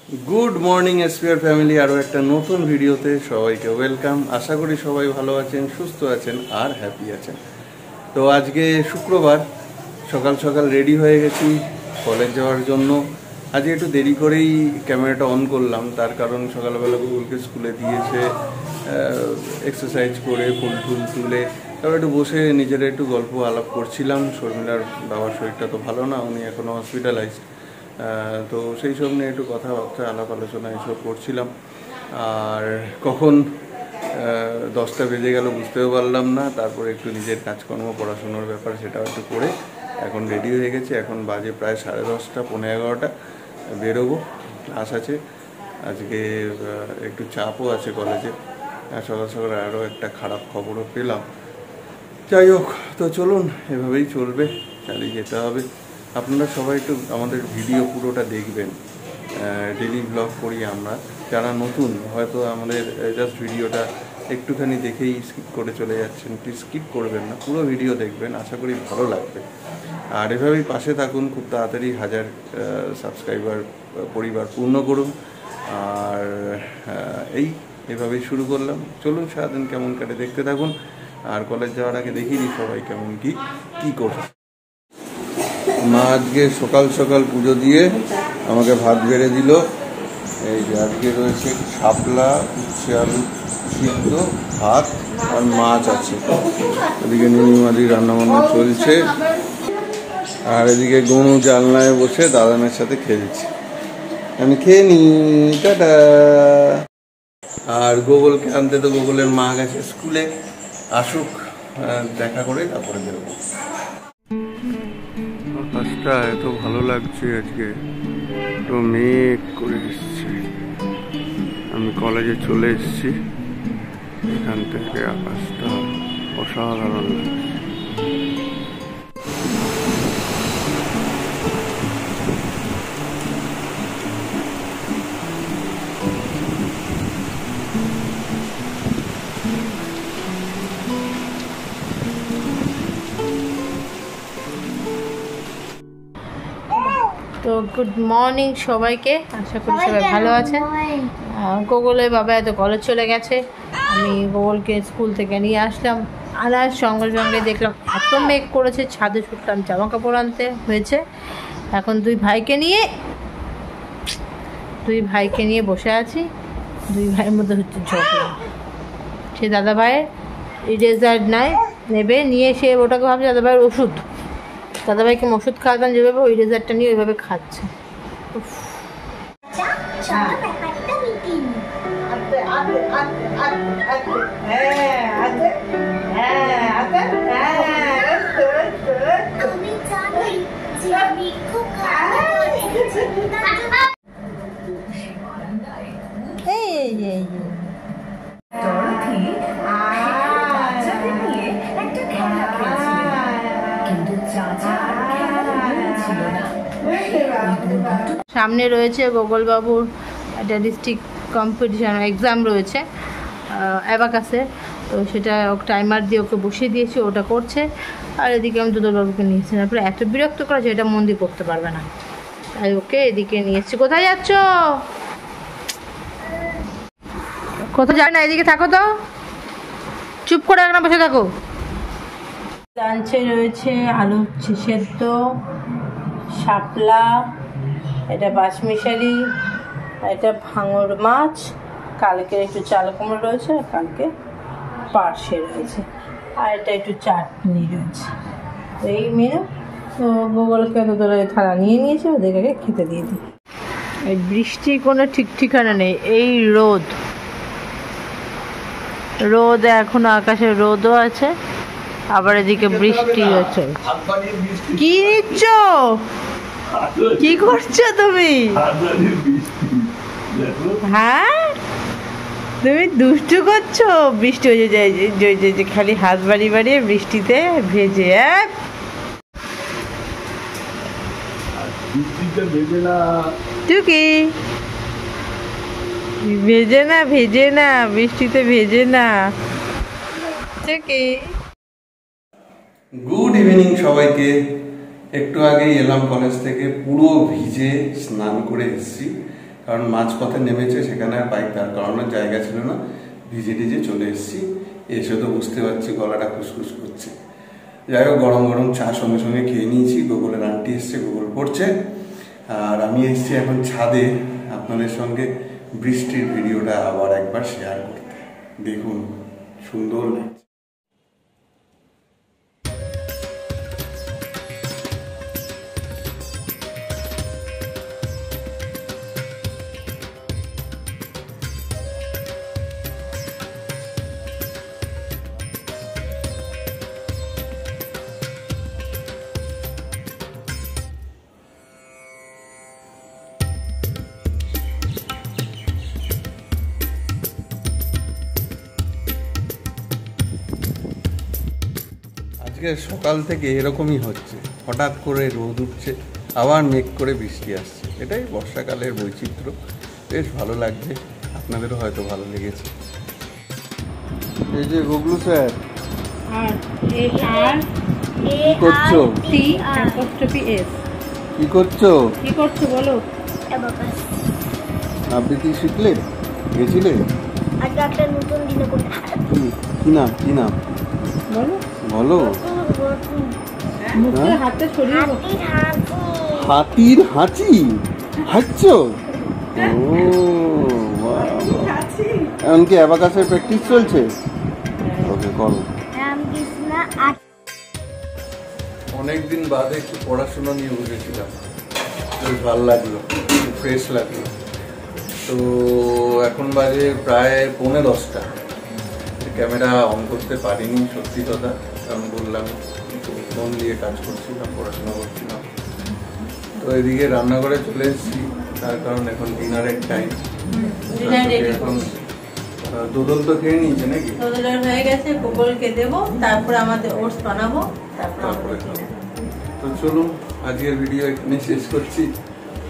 Good morning SPR family आरो एक नतून भिडियोते सबाइके वेलकाम। आशा करी सबाई भालो आछेन, सुस्थ आछेन और हैप्पी आछेन। तो आज के शुक्रवार सकाल सकाल रेडी हो गेছি कलेज जाওয়ার জন্য। आज একটু দেরি করেই ক্যামেরাটা অন করলাম, তার কারণ সকালবেলা গুগলকে স্কুলে দিয়েছে, এক্সারসাইজ করে ফুল টুল তুলে তারপর একটু বসে নিজেরা একটু গল্প আলাপ করছিলাম। শর্মিলার বাবার শরীরটা তো ভালো না, উনি এখনও হসপিটালাইজড, তো সেই সব নিয়ে একটু কথাবার্তা আলাপ আলোচনা এসব করছিলাম। আর কখন 10টা বেজে গেল বুঝতেও পারলাম না। তারপরে একটু নিজের কাজকর্ম পড়াশোনার ব্যাপার সেটাও একটু করে এখন রেডি হয়ে গেছে। এখন বাজে প্রায় 10:30, 11:15 বেরোবো, ক্লাস আছে আজকে, একটু চাপও আছে কলেজে। সকাল সকাল আরও একটা খারাপ খবরও পেলাম। যাই হোক, তো চলুন এভাবেই চলবে, চালিয়ে যেতে হবে। আপনারা সবাই একটু আমাদের ভিডিও পুরোটা দেখবেন, ডেলি ব্লগ করি আমরা। যারা নতুন হয়তো আমাদের জাস্ট ভিডিওটা একটুখানি দেখেই স্কিপ করে চলে যাচ্ছেন, প্লিজ স্কিপ করবেন না, পুরো ভিডিও দেখবেন, আশা করি ভালো লাগবে। আর এভাবেই পাশে থাকুন, খুব তাড়াতাড়ি 1000 সাবস্ক্রাইবার পরিবার পূর্ণ করুন। আর এভাবেই শুরু করলাম। চলুন সারাদিন কেমন কাটে দেখতে থাকুন। আর কলেজ যাওয়ার আগে দেখিয়ে দিই সবাই কেমন কী করছে। মা আজকে সকাল সকাল পুজো দিয়ে আমাকে ভাত বেড়ে দিল। এই যে আজকে রয়েছে শাপলা, উচ্ছে আলু সিদ্ধ, ভাত আর মাছ আছে। এদিকে নীলিমাদি রান্নাবান্না চলছে, আর এদিকে গনু জানলায় বসে দাদানের সাথে খেলছে। আমি খেয়ে নি, টাটা। আর গোগলকে আনতে তো গোগলের মা গেছে স্কুলে, আসুক দেখা করে তারপরে বেরোবো। আকাশটা এত ভালো লাগছে আজকে, তো মেঘ করে এসছে। আমি কলেজে চলে এসেছি, এখান থেকে আকাশটা অসাধারণ লাগছে। তো গুড মর্নিং সবাইকে, আশা করি সবাই ভালো আছেন। গোগলের বাবা এত কলেজ চলে গেছে, আমি গোগলকে স্কুল থেকে নিয়ে আসলাম। আনার সঙ্গে সঙ্গে দেখলাম এত মেঘ করেছে, ছাদে ছুটলাম জামা কাপড় আনতে হয়েছে। এখন দুই ভাইকে নিয়ে বসে আছি। দুই ভাইয়ের মধ্যে হচ্ছে ঝগড়া। সে দাদা ভাইয়ের ইরেজার নেবে, নিয়ে সে ওটাকে ভাবছে দাদা ভাইয়ের ওষুধ। দাদাভাইকে ওষুধ খাওয়াতাম যেভাবে, ওই রেজারটা নিয়ে ওইভাবে খাচ্ছে। সামনে রয়েছে গোগল বাবুর একটা ডিস্ট্রিক্ট কম্পিটিশন এক্সাম রয়েছে অ্যাবাকাসের, তো সেটা টাইমার দিয়ে ওকে বসিয়ে দিয়েছি, ওটা করছে। আর এদিকে আমি দুদল বাবুকে নিয়েছি, তারপরে এত বিরক্ত করা যে এটা মন দিয়ে করতে পারবে না, তাই ওকে এদিকে নিয়ে এসেছি। কোথায় যাচ্ছ? কোথায় যাবে না, এদিকে থাকো তো, চুপ করে একটা বসে থাকো। লাঞ্চে রয়েছে আলু সেদ্ধ, শাপলা, এটা পাঁচমিশালি, এটা ভাঙর মাছ, কালকে একটু চাল কুমড়ো রয়েছে, কালকে পার্শে রয়েছে, আর এটা একটু চাটনি রয়েছে। এই মেনু। তো গোগলকে দুটোরে থালা নিয়ে নিয়েছে, ওদেরকে খেতে দিয়ে দিই। এই বৃষ্টির কোনো ঠিক ঠিকানা নেই, এই রোদ এখনো আকাশে রোদও আছে, আবার এদিকে বৃষ্টি হচ্ছে। কি নিচ্ছ, কি করছো তুমি? হ্যাঁ, তুমি দুষ্টু করছো। বৃষ্টি হয়ে যায়, খালি হাত বাড়িয়ে বৃষ্টিতে ভেজে। ভেজে না বৃষ্টিতে ভেজে না। গুড ইভিনিং সবাইকে। একটু আগেই এলাম কলেজ থেকে, পুরো ভিজে স্নান করে এসেছি। কারণ মাঝপথে নেমেছে, সেখানে আর বাইক দাঁড় করানোর জায়গা ছিল না। ভিজে ভিজে চলে এসেছি, এসে তো বুঝতে পারছি গলাটা খুসখুস করছে। যাই হোক, গরম গরম চা সঙ্গে সঙ্গে খেয়ে নিয়েছি। গোগলের আন্টি এসছে, গোগল পড়ছে, আর আমি এসেছি এখন ছাদে আপনাদের সঙ্গে বৃষ্টির ভিডিওটা আবার একবার শেয়ার করতে। দেখুন, সুন্দর লাগছে। আজকে সকাল থেকে এরকমই হচ্ছে, হঠাৎ করে রোদ উঠছে, আবার মেঘ করে বৃষ্টি আসছে। এটাই বর্ষাকালের বৈচিত্র্য, বেশ ভালো লাগছে। আপনাদেরও হয়তো ভালো লেগেছে। এই যে গুগলু স্যার, কি করছো? কি করছো বলো? আবৃত্তি শিখলে? গেছিলে? কি নাম বলো? হাতির হাঁচি হাঁচছো? এমনকি অ্যাবাকাসের প্র্যাকটিস চলছে? ওকে, করো। অনেকদিন বাদে একটু পড়াশোনা নিয়ে বসেছিলাম, বেশ ভালো লাগলো, ফ্রেশ লাগলো। তো এখন বাজে প্রায় 9:45। ক্যামেরা অন করতে পারিনি, সত্যি কথা, কারণ বললাম মন দিয়ে কাজ করছিলাম, পড়াশোনা করছিলাম। তো এদিকে রান্নাঘরে চলে এসেছি, তার কারণ এখন ডিনারের টাইম। এখন দুধল তো খেয়ে নিয়েছে নাকি? দুধল হয়ে গেছে, গোগলকে দেবো, তারপরে আমাদের ওটস বানাবো, তারপরে তো চলুন, আজকের ভিডিও এখানে শেষ করছি।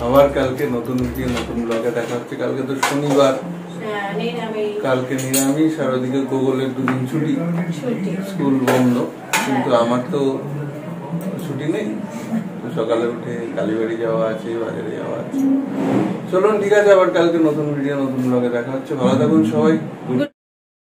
আবার কালকে নতুন ভিডিও, নতুন ব্লগে দেখা হচ্ছে। কালকে তো শনিবার, কালকে নিরামিষ, আর ওদিকে গোগলের 2 দিন ছুটি, স্কুল বন্ধ। কিন্তু আমার তো ছুটি নেই, সকালে উঠে কালীবাড়ি যাওয়া আছে, বাজারে যাওয়া আছে। চলুন, ঠিক আছে, আবার কালকে নতুন ভিডিও, নতুন ব্লগে দেখা হচ্ছে। ভালো থাকুন সবাই।